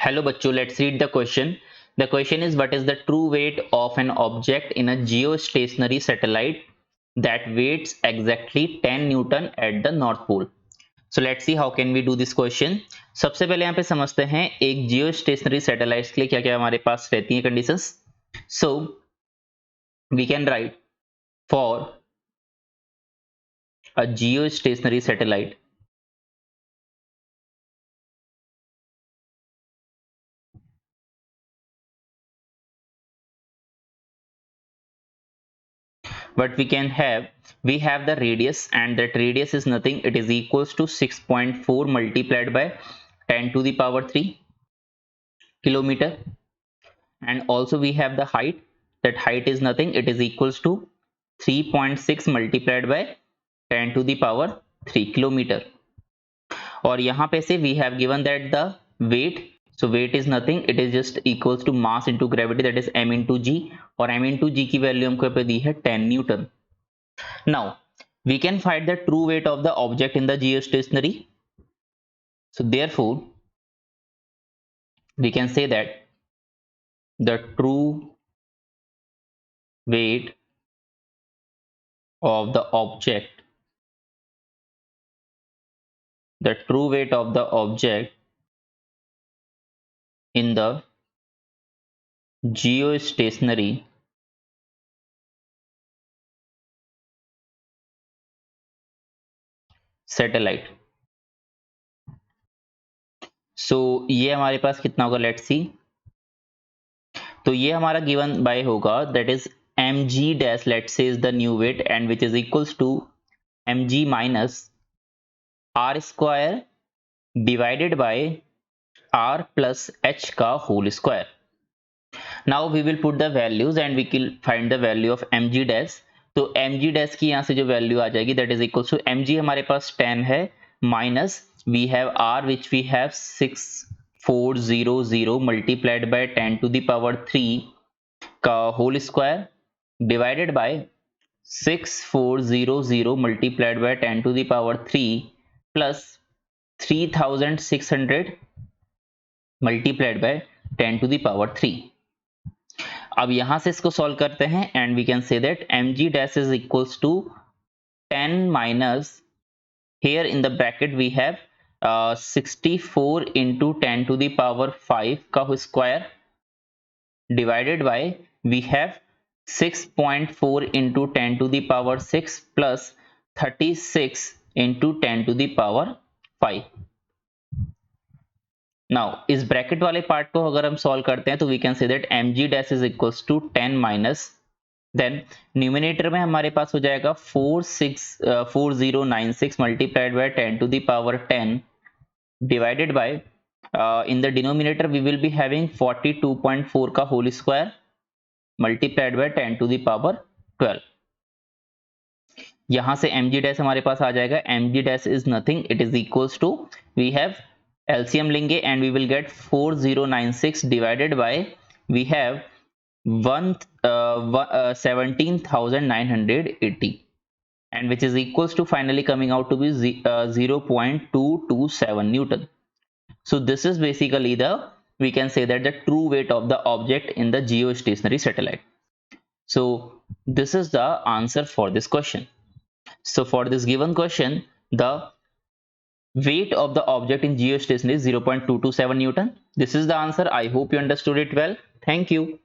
Hello बच्चों, let's read the question. The question is, what is the true weight of an object in a geostationary satellite that weighs exactly 10 Newton at the North Pole? So let's see how can we do this question. सबसे पहले यहाँ पे समझते हैं एक geostationary satellites के लिए क्या क्या हमारे पास रहती हैं conditions. So we can write for a geostationary satellite, what we have the radius, and that radius is nothing, it is equals to 6.4 multiplied by 10 to the power 3 kilometer. And also we have the height, that height is nothing, it is equals to 3.6 multiplied by 10 to the power 3 kilometer. और यहाँ पे से we have given that the weight, so weight is nothing, it is just equals to mass into gravity, that is m into g, और m into g की value हमको पे दी है 10 Newton. Now we can find the true weight of the object in the geostationary. So therefore we can say that the true weight of the object, the true weight of the object in the geostationary satellite. So ये हमारे पास कितना होगा, let's see. तो ये हमारा given by होगा, that is mg dash let's say is the new weight, and which is equals to mg minus r square divided by r plus h का whole square. Now we will put the values and we will find the value of mg dash. तो mg dash की यहाँ से जो value आ जाएगी, that is equals to mg हमारे पास 10 है, minus we have r which we have 6400 multiplied by 10 to the power 3 का whole square divided by 6400 multiplied by 10 to the power 3 plus 3600 multiplied by 10 to the power 3. अब यहां से इसको solve करते हैं and we can say that mg dash is equals to 10 minus, here in the bracket we have 64 into 10 to the power 5 का square divided by we have 6.4 into 10 to the power 6 plus 36 into 10 to the power 5. Now इस bracket वाले part को अगर हम solve करते हैं तो we can say that mg dash is equals to 10 minus, then numerator में हमारे पास हो जाएगा 4096 multiplied by 10 to the power 10 divided by in the denominator we will be having 42.4 का whole square multiplied by 10 to the power 12. यहां से mg dash हमारे पास आ जाएगा, mg dash is nothing, it is equals to we have LCM लेंगे and we will get 4096 divided by we have 17,980 and which is equals to finally coming out to be 0.227 Newton. So this is basically the, we can say that the true weight of the object in the geostationary satellite. So this is the answer for this question. So for this given question, the weight of the object in geostationary is 0.227 Newton. This is the answer. I hope you understood it well. Thank you.